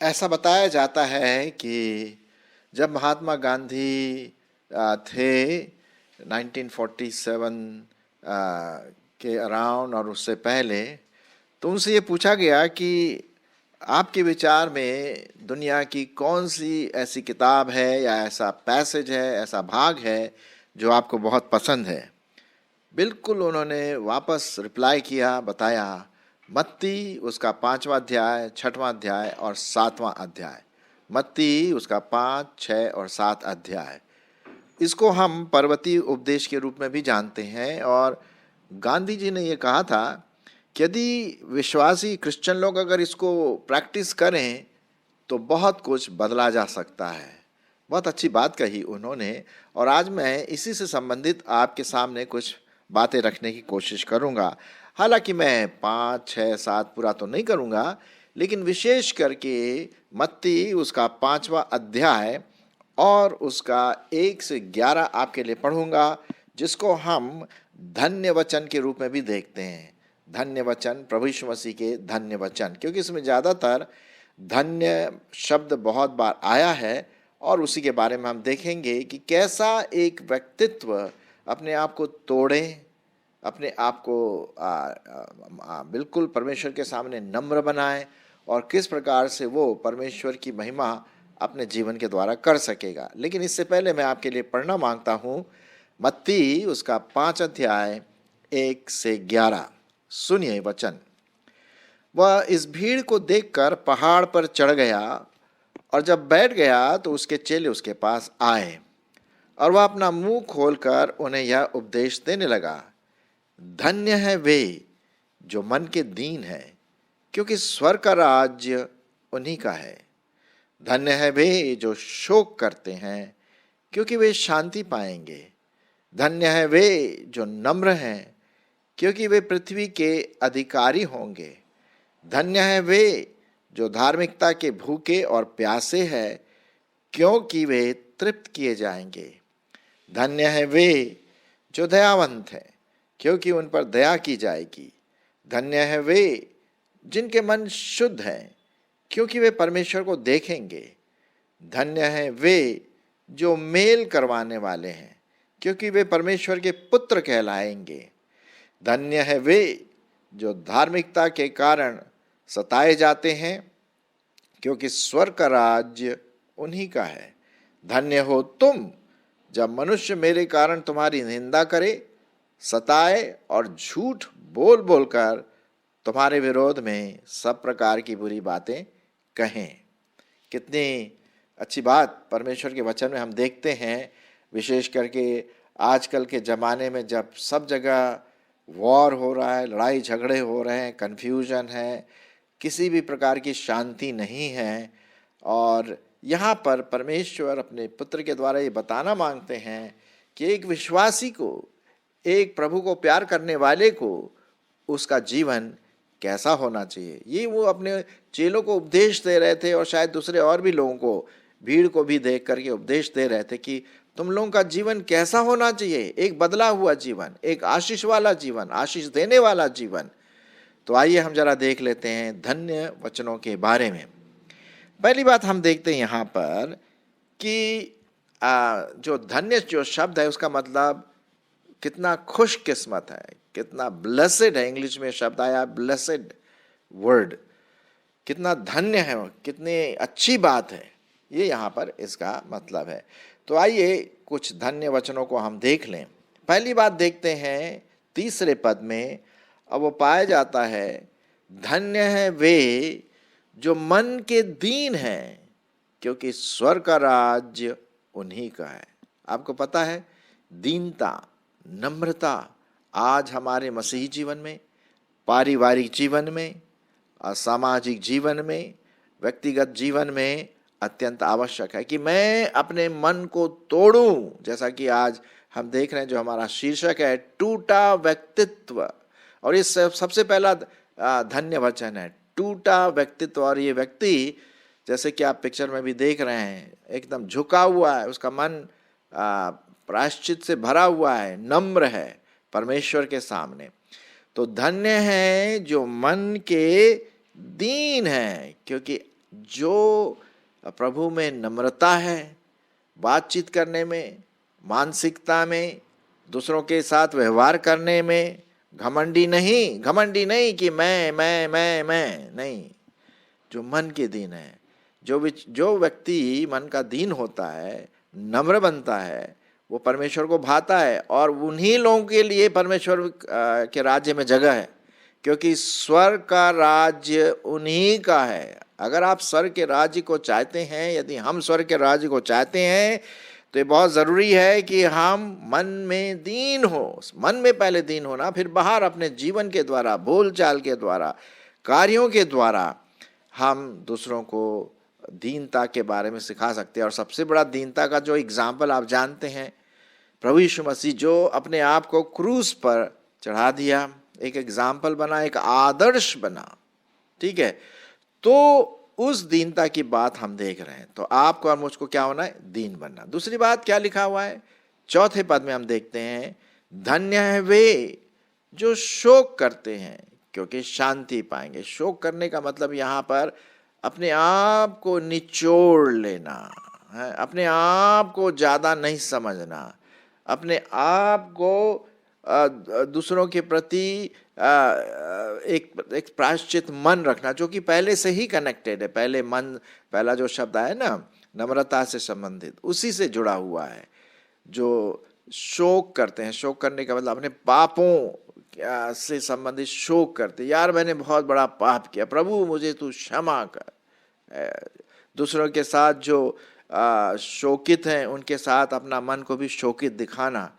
ऐसा बताया जाता है कि जब महात्मा गांधी थे 1947 के अराउंड और उससे पहले, तो उनसे ये पूछा गया कि आपके विचार में दुनिया की कौन सी ऐसी किताब है या ऐसा पैसेज है, ऐसा भाग है जो आपको बहुत पसंद है। बिल्कुल उन्होंने वापस रिप्लाई किया, बताया मत्ती उसका 5वां अध्याय, 6वां अध्याय और 7वां अध्याय। मत्ती उसका 5, 6 और 7 अध्याय। इसको हम पर्वतीय उपदेश के रूप में भी जानते हैं। और गांधी जी ने ये कहा था कि यदि विश्वासी क्रिश्चियन लोग अगर इसको प्रैक्टिस करें तो बहुत कुछ बदला जा सकता है। बहुत अच्छी बात कही उन्होंने। और आज मैं इसी से संबंधित आपके सामने कुछ बातें रखने की कोशिश करूंगा। हालांकि मैं 5, 6, 7 पूरा तो नहीं करूंगा, लेकिन विशेष करके मत्ती उसका 5वां अध्याय और उसका 1 से 11 आपके लिए पढ़ूंगा, जिसको हम धन्य वचन के रूप में भी देखते हैं। धन्य वचन, प्रभु यीशु मसीह के धन्य वचन, क्योंकि इसमें ज़्यादातर धन्य शब्द बहुत बार आया है। और उसी के बारे में हम देखेंगे कि कैसा एक व्यक्तित्व अपने आप को तोड़े, अपने आप को बिल्कुल परमेश्वर के सामने नम्र बनाए और किस प्रकार से वो परमेश्वर की महिमा अपने जीवन के द्वारा कर सकेगा। लेकिन इससे पहले मैं आपके लिए पढ़ना मांगता हूँ मत्ती उसका 5 अध्याय 1 से 11। सुनिए वचन। वह इस भीड़ को देखकर पहाड़ पर चढ़ गया और जब बैठ गया तो उसके चेले उसके पास आए और वह अपना मुंह खोलकर उन्हें यह उपदेश देने लगा, धन्य है वे जो मन के दीन है, क्योंकि स्वर्ग का राज्य उन्हीं का है। धन्य है वे जो शोक करते हैं, क्योंकि वे शांति पाएंगे। धन्य है वे जो नम्र हैं, क्योंकि वे पृथ्वी के अधिकारी होंगे। धन्य है वे जो धार्मिकता के भूखे और प्यासे हैं, क्योंकि वे तृप्त किए जाएंगे। धन्य है वे जो दयावंत हैं, क्योंकि उन पर दया की जाएगी। धन्य है वे जिनके मन शुद्ध हैं, क्योंकि वे परमेश्वर को देखेंगे। धन्य है वे जो मेल करवाने वाले हैं, क्योंकि वे परमेश्वर के पुत्र कहलाएंगे। धन्य है वे जो धार्मिकता के कारण सताए जाते हैं, क्योंकि स्वर्ग का राज्य उन्हीं का है। धन्य हो तुम जब मनुष्य मेरे कारण तुम्हारी निंदा करे, सताए और झूठ बोल बोलकर तुम्हारे विरोध में सब प्रकार की बुरी बातें कहें। कितनी अच्छी बात परमेश्वर के वचन में हम देखते हैं। विशेष करके आजकल के ज़माने में जब सब जगह वॉर हो रहा है, लड़ाई झगड़े हो रहे हैं, कन्फ्यूजन है, किसी भी प्रकार की शांति नहीं है। और यहाँ पर परमेश्वर अपने पुत्र के द्वारा ये बताना मांगते हैं कि एक विश्वासी को, एक प्रभु को प्यार करने वाले को उसका जीवन कैसा होना चाहिए। ये वो अपने चेलों को उपदेश दे रहे थे और शायद दूसरे और भी लोगों को, भीड़ को भी देख करके उपदेश दे रहे थे कि तुम लोगों का जीवन कैसा होना चाहिए। एक बदला हुआ जीवन, एक आशीष वाला जीवन, आशीष देने वाला जीवन। तो आइए हम जरा देख लेते हैं धन्य वचनों के बारे में। पहली बात हम देखते हैं यहाँ पर कि जो धन्य जो शब्द है उसका मतलब कितना खुशकिस्मत है, कितना ब्लेसेड है। इंग्लिश में शब्द आया ब्लेसेड वर्ड। कितना धन्य है, कितनी अच्छी बात है, ये यहाँ पर इसका मतलब है। तो आइए कुछ धन्य वचनों को हम देख लें। पहली बात देखते हैं 3 पद में। अब वो पाया जाता है, धन्य है वे जो मन के दीन हैं, क्योंकि स्वर्ग का राज्य उन्हीं का है। आपको पता है, दीनता, नम्रता आज हमारे मसीही जीवन में, पारिवारिक जीवन में, सामाजिक जीवन में, व्यक्तिगत जीवन में अत्यंत आवश्यक है कि मैं अपने मन को तोड़ूं। जैसा कि आज हम देख रहे हैं, जो हमारा शीर्षक है टूटा व्यक्तित्व, और ये सबसे पहला धन्य वचन है, टूटा व्यक्तित्व। और ये व्यक्ति, जैसे कि आप पिक्चर में भी देख रहे हैं, एकदम झुका हुआ है, उसका मन प्रायश्चित से भरा हुआ है, नम्र है परमेश्वर के सामने। तो धन्य है जो मन के दीन है, क्योंकि जो प्रभु में नम्रता है, बातचीत करने में, मानसिकता में, दूसरों के साथ व्यवहार करने में, घमंडी नहीं कि मैं नहीं, जो मन के दीन है, जो व्यक्ति मन का दीन होता है, नम्र बनता है, वो परमेश्वर को भाता है। और उन्हीं लोगों के लिए परमेश्वर के राज्य में जगह है, क्योंकि स्वर्ग का राज्य उन्हीं का है। अगर आप स्वर्ग के राज्य को चाहते हैं, यदि हम स्वर्ग के राज्य को चाहते हैं, तो ये बहुत ज़रूरी है कि हम मन में दीन हो। मन में पहले दीन होना, फिर बाहर अपने जीवन के द्वारा, बोल चाल के द्वारा, कार्यों के द्वारा हम दूसरों को दीनता के बारे में सिखा सकते हैं। और सबसे बड़ा दीनता का जो एग्जाम्पल आप जानते हैं, प्रभु यीशु मसीह जो अपने आप को क्रूस पर चढ़ा दिया, एक एग्जाम्पल बना, एक आदर्श बना, ठीक है। तो उस दीनता की बात हम देख रहे हैं। तो आपको और मुझको क्या होना है? दीन बनना। दूसरी बात क्या लिखा हुआ है? चौथे पद में हम देखते हैं, धन्य है वे जो शोक करते हैं, क्योंकि शांति पाएंगे। शोक करने का मतलब यहाँ पर अपने आप को निचोड़ लेना है, अपने आप को ज़्यादा नहीं समझना, अपने आप को दूसरों के प्रति एक प्रायश्चित मन रखना, जो कि पहले से ही कनेक्टेड है। पहला जो शब्द है ना, नम्रता से संबंधित, उसी से जुड़ा हुआ है। जो शोक करते हैं, शोक करने का मतलब अपने पापों से संबंधित शोक करते, यार मैंने बहुत बड़ा पाप किया, प्रभु मुझे तू क्षमा कर। दूसरों के साथ जो शोकित हैं, उनके साथ अपना मन को भी शोकित दिखाना,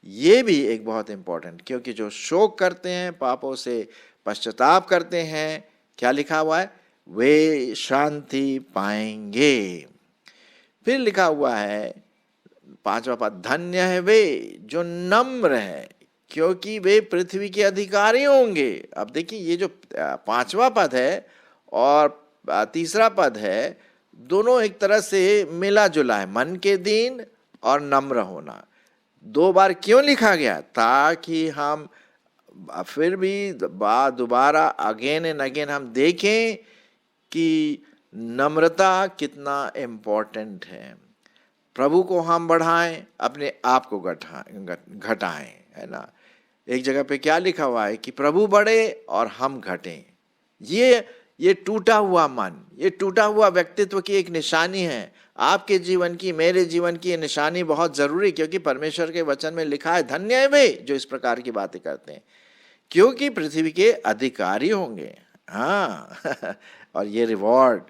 ये भी एक बहुत इम्पोर्टेंट, क्योंकि जो शोक करते हैं, पापों से पश्चाताप करते हैं, क्या लिखा हुआ है? वे शांति पाएंगे। फिर लिखा हुआ है पांचवा पद, धन्य है वे जो नम्र है, क्योंकि वे पृथ्वी के अधिकारी होंगे। अब देखिए, ये जो पांचवा पद है और तीसरा पद है, दोनों एक तरह से मिला जुला है, मन के दीन और नम्र होना। दो बार क्यों लिखा गया? ताकि हम फिर भी दोबारा अगेन एंड अगेन हम देखें कि नम्रता कितना इम्पोर्टेंट है। प्रभु को हम बढ़ाएं, अपने आप को घटाएं, है ना। एक जगह पे क्या लिखा हुआ है कि प्रभु बढ़े और हम घटें। ये टूटा हुआ मन, ये टूटा हुआ व्यक्तित्व की एक निशानी है। आपके जीवन की, मेरे जीवन की ये निशानी बहुत ज़रूरी, क्योंकि परमेश्वर के वचन में लिखा है, धन्य है वे जो इस प्रकार की बातें करते हैं, क्योंकि पृथ्वी के अधिकारी होंगे। हाँ और ये रिवॉर्ड,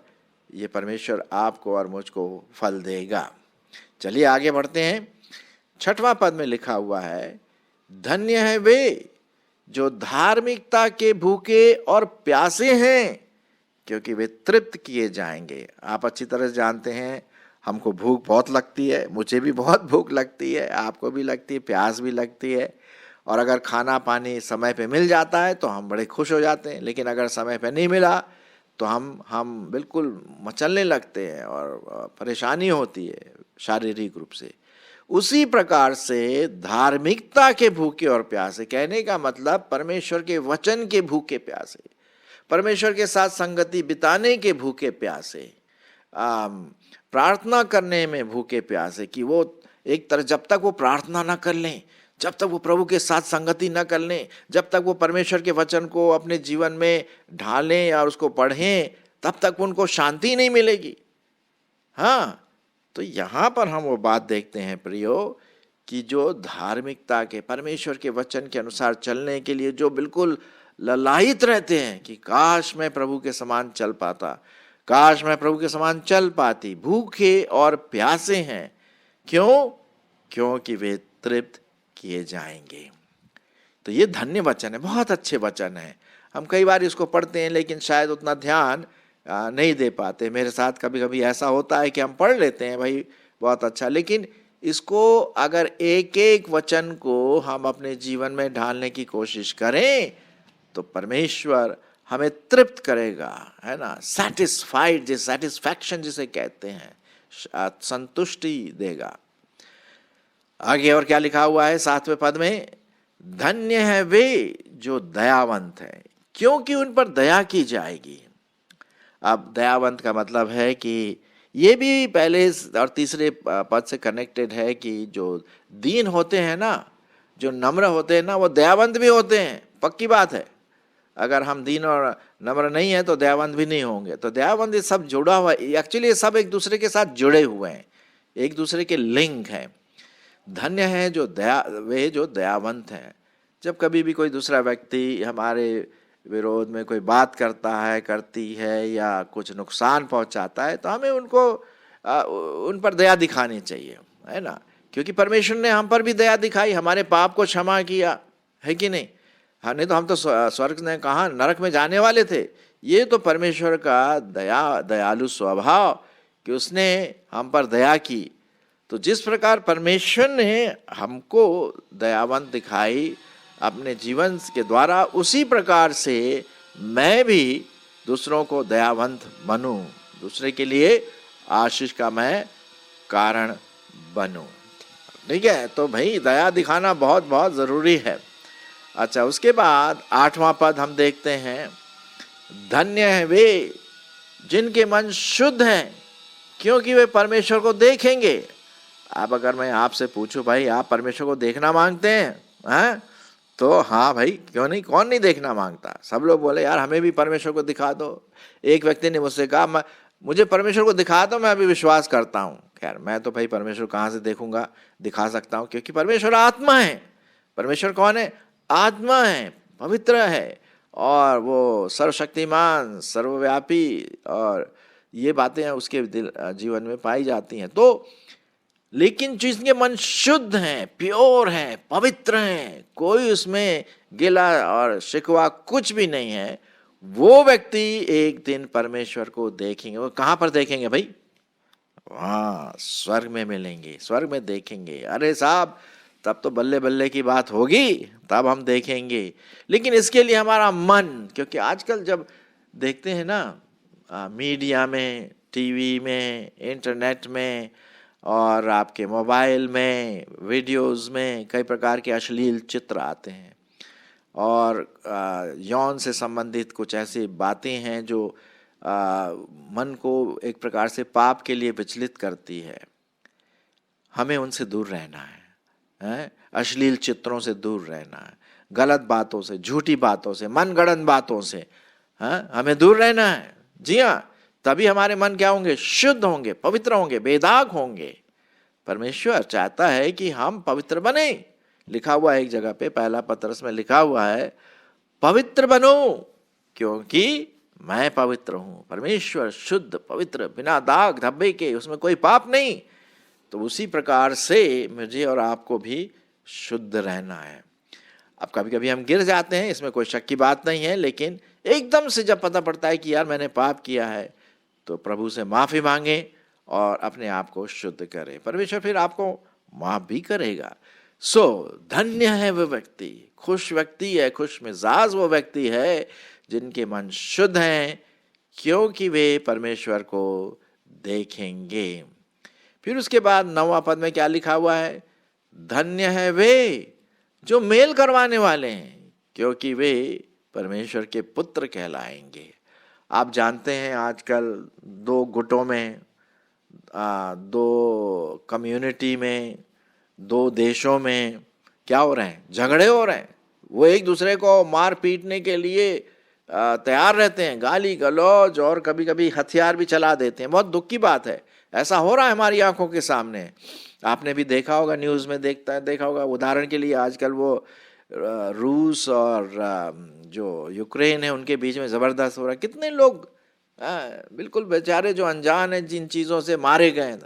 ये परमेश्वर आपको और मुझको फल देगा। चलिए आगे बढ़ते हैं। छठवां पद में लिखा हुआ है, धन्य है वे जो धार्मिकता के भूखे और प्यासे हैं, क्योंकि वे तृप्त किए जाएंगे। आप अच्छी तरह से जानते हैं, हमको भूख बहुत लगती है, मुझे भी बहुत भूख लगती है, आपको भी लगती है, प्यास भी लगती है। और अगर खाना पानी समय पे मिल जाता है तो हम बड़े खुश हो जाते हैं, लेकिन अगर समय पे नहीं मिला तो हम बिल्कुल मचलने लगते हैं और परेशानी होती है शारीरिक रूप से। उसी प्रकार से धार्मिकता के भूखे और प्यासे, कहने का मतलब परमेश्वर के वचन के भूखे प्यासे, परमेश्वर के साथ संगति बिताने के भूखे प्यासे, प्रार्थना करने में भूखे प्यासे, कि वो एक तरह जब तक वो प्रार्थना ना कर लें, जब तक वो प्रभु के साथ संगति न कर लें, जब तक वो परमेश्वर के वचन को अपने जीवन में ढालें या उसको पढ़ें, तब तक उनको शांति नहीं मिलेगी। हाँ, तो यहाँ पर हम वो बात देखते हैं प्रियो, कि जो धार्मिकता के, परमेश्वर के वचन के अनुसार चलने के लिए जो बिल्कुल ललायित रहते हैं कि काश मैं प्रभु के समान चल पाता, काश मैं प्रभु के समान चल पाती, भूखे और प्यासे हैं। क्यों? क्योंकि वे तृप्त किए जाएंगे। तो ये धन्य वचन है, बहुत अच्छे वचन है। हम कई बार इसको पढ़ते हैं लेकिन शायद उतना ध्यान नहीं दे पाते। मेरे साथ कभी कभी ऐसा होता है कि हम पढ़ लेते हैं भाई बहुत अच्छा, लेकिन इसको अगर एक एक वचन को हम अपने जीवन में ढालने की कोशिश करें तो परमेश्वर हमें तृप्त करेगा, है ना। सेटिस्फाइड, जिस सेटिस्फैक्शन जिसे कहते हैं, संतुष्टि देगा। आगे और क्या लिखा हुआ है 7वें पद में, धन्य है वे जो दयावंत है, क्योंकि उन पर दया की जाएगी। अब दयावंत का मतलब है कि ये भी पहले और तीसरे पद से कनेक्टेड है कि जो दीन होते हैं ना, जो नम्र होते हैं ना, वो दयावंत भी होते हैं, पक्की बात है। अगर हम दीन और नम्र नहीं है तो दयावंत भी नहीं होंगे। तो दयावंत ये सब जुड़ा हुआ, एक्चुअली ये सब एक दूसरे के साथ जुड़े हुए हैं, एक दूसरे के लिंक हैं। धन्य है जो वे जो दयावंत हैं। जब कभी भी कोई दूसरा व्यक्ति हमारे विरोध में कोई बात करता है, करती है, या कुछ नुकसान पहुंचाता है, तो हमें उन पर दया दिखानी चाहिए, है ना। क्योंकि परमेश्वर ने हम पर भी दया दिखाई, हमारे पाप को क्षमा किया, है कि नहीं। हाँ, नहीं तो हम तो स्वर्ग ने कहा नरक में जाने वाले थे। ये तो परमेश्वर का दयालु स्वभाव कि उसने हम पर दया की। तो जिस प्रकार परमेश्वर ने हमको दयावंत दिखाई अपने जीवन के द्वारा, उसी प्रकार से मैं भी दूसरों को दयावंत बनूं, दूसरे के लिए आशीष का मैं कारण बनूं। ठीक है, तो भाई दया दिखाना बहुत बहुत ज़रूरी है। अच्छा, उसके बाद 8वां पद हम देखते हैं, धन्य है वे जिनके मन शुद्ध हैं, क्योंकि वे परमेश्वर को देखेंगे। अब अगर मैं आपसे पूछूं, भाई आप परमेश्वर को देखना मांगते हैं? तो हाँ भाई, क्यों नहीं, कौन नहीं देखना मांगता। सब लोग बोले यार हमें भी परमेश्वर को दिखा दो। एक व्यक्ति ने मुझसे कहा मुझे परमेश्वर को दिखा दो, मैं अभी विश्वास करता हूँ। खैर मैं तो भाई परमेश्वर कहाँ से देखूंगा, दिखा सकता हूँ, क्योंकि परमेश्वर आत्मा है। परमेश्वर कौन है? आत्मा है, पवित्र है, और वो सर्वशक्तिमान, सर्वव्यापी, और ये बातें उसके जीवन में पाई जाती हैं। तो लेकिन जिसके मन शुद्ध हैं, प्योर हैं, पवित्र हैं, कोई उसमें गिला और शिकवा कुछ भी नहीं है, वो व्यक्ति एक दिन परमेश्वर को देखेंगे। वो कहाँ पर देखेंगे भाई? वहाँ स्वर्ग में मिलेंगे, स्वर्ग में देखेंगे। अरे साहब, तब तो बल्ले बल्ले की बात होगी, तब हम देखेंगे। लेकिन इसके लिए हमारा मन, क्योंकि आजकल जब देखते हैं ना मीडिया में, टीवी में, इंटरनेट में, और आपके मोबाइल में, वीडियोस में कई प्रकार के अश्लील चित्र आते हैं, और यौन से संबंधित कुछ ऐसी बातें हैं जो मन को एक प्रकार से पाप के लिए विचलित करती है। हमें उनसे दूर रहना है, अश्लील चित्रों से दूर रहना है, गलत बातों से, झूठी बातों से, मनगढ़ंत बातों से हमें दूर रहना है। जी हाँ, तभी हमारे मन क्या होंगे? शुद्ध होंगे, पवित्र होंगे, बेदाग होंगे। परमेश्वर चाहता है कि हम पवित्र बने। लिखा हुआ है एक जगह पे, पहला पत्रस में लिखा हुआ है, पवित्र बनो क्योंकि मैं पवित्र हूं। परमेश्वर शुद्ध, पवित्र, बिना दाग धब्बे के, उसमें कोई पाप नहीं। तो उसी प्रकार से मुझे और आपको भी शुद्ध रहना है। अब कभी कभी हम गिर जाते हैं, इसमें कोई शक की बात नहीं है, लेकिन एकदम से जब पता पड़ता है कि यार मैंने पाप किया है, तो प्रभु से माफ़ी मांगे और अपने आप को शुद्ध करें। परमेश्वर फिर आपको माफ़ भी करेगा। सो धन्य है वो व्यक्ति, खुश व्यक्ति है, खुश मिजाज वो व्यक्ति है जिनके मन शुद्ध हैं, क्योंकि वे परमेश्वर को देखेंगे। फिर उसके बाद 9वां पद में क्या लिखा हुआ है? धन्य है वे जो मेल करवाने वाले हैं, क्योंकि वे परमेश्वर के पुत्र कहलाएंगे। आप जानते हैं आजकल दो गुटों में, दो कम्युनिटी में, दो देशों में क्या हो रहे हैं? झगड़े हो रहे हैं। वो एक दूसरे को मार पीटने के लिए तैयार रहते हैं, गाली गलौज, और कभी कभी हथियार भी चला देते हैं। बहुत दुख की बात है, ऐसा हो रहा है हमारी आंखों के सामने। आपने भी देखा होगा, न्यूज़ में देखा होगा। उदाहरण के लिए आजकल वो रूस और जो यूक्रेन है उनके बीच में ज़बरदस्त हो रहा है। कितने लोग बिल्कुल बेचारे जो अनजान हैं जिन चीज़ों से मारे गए,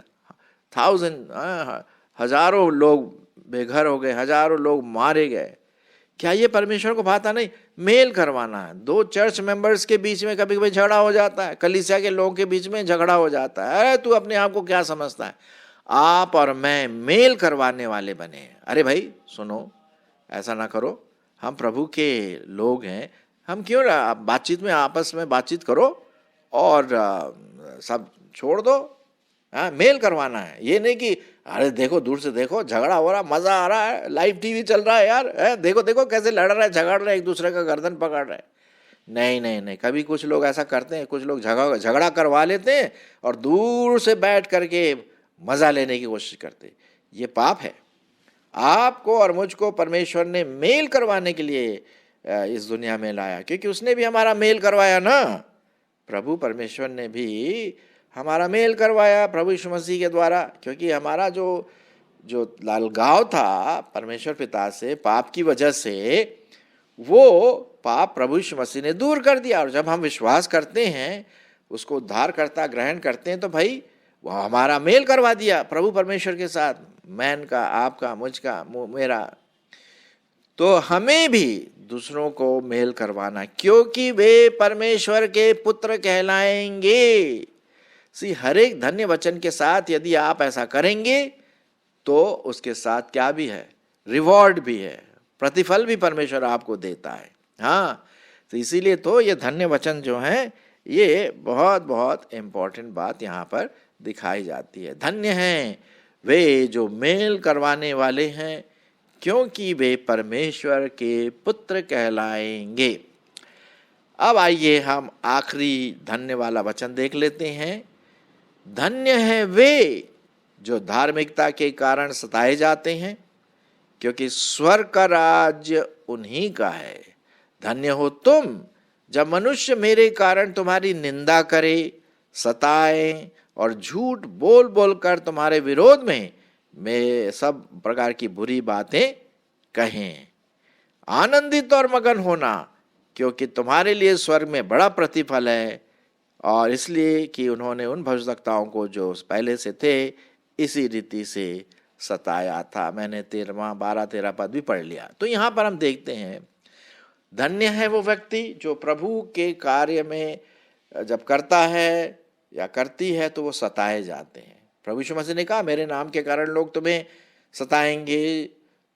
हजारों लोग बेघर हो गए, हजारों लोग मारे गए। क्या ये परमेश्वर को भाता नहीं? मेल करवाना है। दो चर्च मेंबर्स के बीच में कभी कभी झगड़ा हो जाता है, कलीसिया के लोगों के बीच में झगड़ा हो जाता है। अरे तू अपने आप को क्या समझता है? आप और मैं मेल करवाने वाले बने। अरे भाई सुनो, ऐसा ना करो, हम प्रभु के लोग हैं, हम क्यों बातचीत में, आपस में बातचीत करो और सब छोड़ दो, हाँ, मेल करवाना है। ये नहीं कि अरे देखो दूर से देखो झगड़ा हो रहा, मजा आ रहा है, लाइव टीवी चल रहा है यार, देखो देखो कैसे लड़ रहे हैं, झगड़ रहे हैं, एक दूसरे का गर्दन पकड़ रहे हैं। नहीं नहीं नहीं, कभी कुछ लोग ऐसा करते हैं, कुछ लोग झगड़ा करवा लेते हैं और दूर से बैठ करके मजा लेने की कोशिश करते हैं। ये पाप है। आपको और मुझको परमेश्वर ने मेल करवाने के लिए इस दुनिया में लाया, क्योंकि उसने भी हमारा मेल करवाया ना। प्रभु परमेश्वर ने भी हमारा मेल करवाया प्रभु यीशु मसीह के द्वारा, क्योंकि हमारा जो जो अलगाव था परमेश्वर पिता से पाप की वजह से, वो पाप प्रभु यीशु मसीह ने दूर कर दिया। और जब हम विश्वास करते हैं, उसको उद्धारकर्ता ग्रहण करते हैं, तो भाई वो हमारा मेल करवा दिया प्रभु परमेश्वर के साथ, मैन का, आपका, मुझका, मेरा। तो हमें भी दूसरों को मेल करवाना, क्योंकि वे परमेश्वर के पुत्र कहलाएंगे। हर एक धन्य वचन के साथ यदि आप ऐसा करेंगे तो उसके साथ क्या भी है, रिवॉर्ड भी है, प्रतिफल भी परमेश्वर आपको देता है। हाँ, तो इसीलिए तो ये धन्य वचन जो है, ये बहुत बहुत इम्पोर्टेंट बात यहाँ पर दिखाई जाती है। धन्य हैं वे जो मेल करवाने वाले हैं, क्योंकि वे परमेश्वर के पुत्र कहलाएंगे। अब आइए हम आखिरी धन्य वाला वचन देख लेते हैं। धन्य हैं वे जो धार्मिकता के कारण सताए जाते हैं, क्योंकि स्वर्ग का राज्य उन्हीं का है। धन्य हो तुम जब मनुष्य मेरे कारण तुम्हारी निंदा करे, सताए और झूठ बोल बोल कर तुम्हारे विरोध में सब प्रकार की बुरी बातें कहें। आनंदित और मगन होना, क्योंकि तुम्हारे लिए स्वर्ग में बड़ा प्रतिफल है, और इसलिए कि उन्होंने उन भविष्यवक्ताओं को जो पहले से थे इसी रीति से सताया था। मैंने 12-13 पद भी पढ़ लिया। तो यहाँ पर हम देखते हैं, धन्य है वो व्यक्ति जो प्रभु के कार्य में जब करता है या करती है तो वो सताए जाते हैं। प्रभु यीशु मसीह ने कहा, मेरे नाम के कारण लोग तुम्हें सताएंगे,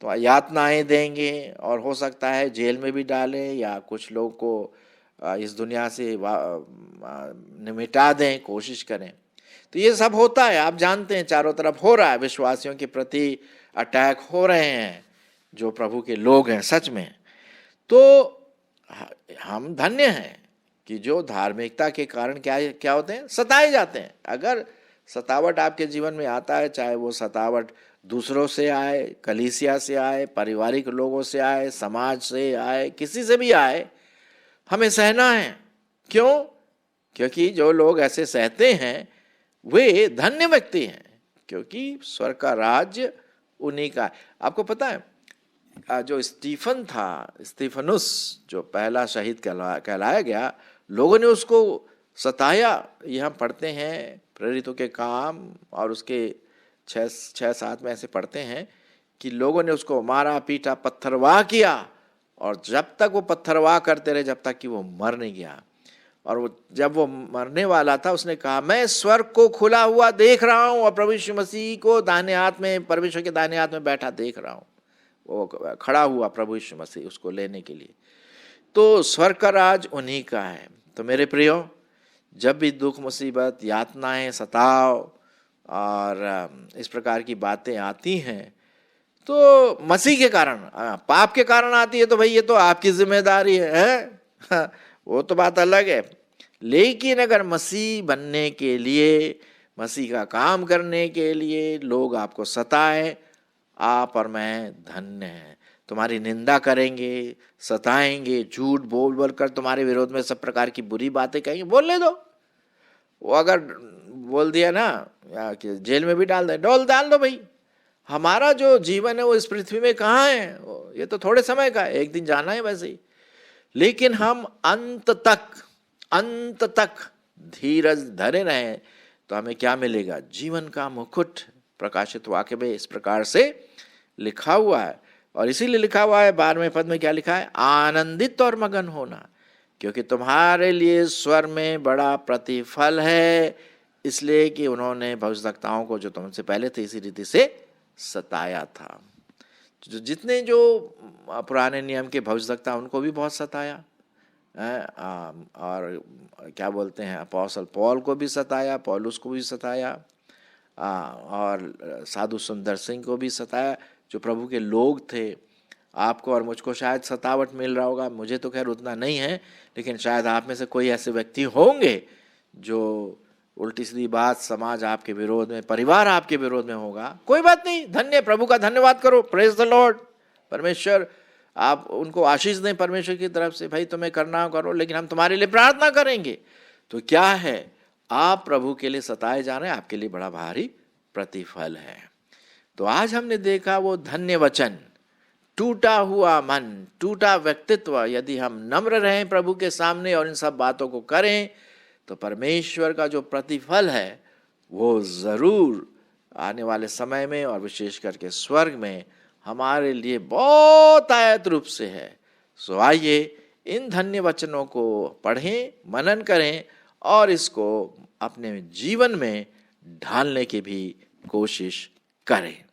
तो यातनाएं देंगे, और हो सकता है जेल में भी डालें, या कुछ लोग को इस दुनिया से मिटा दें, कोशिश करें। तो ये सब होता है, आप जानते हैं, चारों तरफ हो रहा है, विश्वासियों के प्रति अटैक हो रहे हैं जो प्रभु के लोग हैं सच में। तो हम धन्य हैं कि जो धार्मिकता के कारण क्या होते हैं, सताए जाते हैं। अगर सतावट आपके जीवन में आता है, चाहे वो सतावट दूसरों से आए, कलीसिया से आए, पारिवारिक लोगों से आए, समाज से आए, किसी से भी आए, हमें सहना है। क्यों? क्योंकि जो लोग ऐसे सहते हैं वे धन्य व्यक्ति हैं, क्योंकि स्वर्ग का राज्य उन्हीं का है। आपको पता है, जो स्टीफन था, स्टीफनुस, जो पहला शहीद कहलाया गया, लोगों ने उसको सताया। ये हम पढ़ते हैं प्रेरितों के काम और उसके 6-7 में ऐसे पढ़ते हैं कि लोगों ने उसको मारा, पीटा, पत्थरवाह किया, और जब तक वो पत्थरवाह करते रहे जब तक कि वो मर नहीं गया। और जब वो मरने वाला था, उसने कहा, मैं स्वर्ग को खुला हुआ देख रहा हूँ और प्रभु यीशु मसीह को दाहिने हाथ में, परमेश्वर के दाहिने हाथ में बैठा देख रहा हूँ। वो खड़ा हुआ प्रभु यीशु मसीह उसको लेने के लिए। तो स्वर्ग का राज उन्हीं का है। तो मेरे प्रियो, जब भी दुख, मुसीबत, यातनाएं, सताव और इस प्रकार की बातें आती हैं, तो मसीह के कारण, पाप के कारण आती है, तो भाई ये तो आपकी जिम्मेदारी है? वो तो बात अलग है। लेकिन अगर मसीह बनने के लिए, मसीह का काम करने के लिए लोग आपको सताएं, आप और मैं धन्य हैं। तुम्हारी निंदा करेंगे, सताएंगे, झूठ बोल बोल कर तुम्हारे विरोध में सब प्रकार की बुरी बातें कहेंगे, बोलने दो। वो अगर बोल दिया ना कि जेल में भी डाल दो भाई। हमारा जो जीवन है वो इस पृथ्वी में कहाँ है, ये तो थोड़े समय का है, एक दिन जाना है वैसे ही। लेकिन हम अंत तक धीरज धरे रहें तो हमें क्या मिलेगा? जीवन का मुकुट। प्रकाशित वाक्य में इस प्रकार से लिखा हुआ है, और इसीलिए लिखा हुआ है 12वें पद में क्या लिखा है? आनंदित और मगन होना, क्योंकि तुम्हारे लिए स्वर्ग में बड़ा प्रतिफल है, इसलिए कि उन्होंने भविष्यवक्ताओं को जो तुमसे पहले थे इसी रीति से सताया था। जितने जो पुराने नियम के भविष्यवक्ता, उनको भी बहुत सताया, और क्या बोलते हैं, अपोस्तल पौल को भी सताया, पौलुस को भी सताया, और साधु सुंदर सिंह को भी सताया, जो प्रभु के लोग थे। आपको और मुझको शायद सतावट मिल रहा होगा, मुझे तो खैर उतना नहीं है, लेकिन शायद आप में से कोई ऐसे व्यक्ति होंगे जो उल्टी सीधी बात, समाज आपके विरोध में, परिवार आपके विरोध में होगा। कोई बात नहीं, धन्य, प्रभु का धन्यवाद करो, प्रेज द लॉर्ड। परमेश्वर आप उनको आशीष दें परमेश्वर की तरफ से, भाई तुम्हें करना करो, लेकिन हम तुम्हारे लिए प्रार्थना करेंगे। तो क्या है, आप प्रभु के लिए सताए जा रहे हैं, आपके लिए बड़ा भारी प्रतिफल है। तो आज हमने देखा वो धन्य वचन, टूटा हुआ मन, टूटा व्यक्तित्व। यदि हम नम्र रहें प्रभु के सामने और इन सब बातों को करें, तो परमेश्वर का जो प्रतिफल है वो ज़रूर आने वाले समय में और विशेष करके स्वर्ग में हमारे लिए बहुत आयत रूप से है। सो आइए इन धन्य वचनों को पढ़ें, मनन करें और इसको अपने जीवन में ढालने की भी कोशिश करें।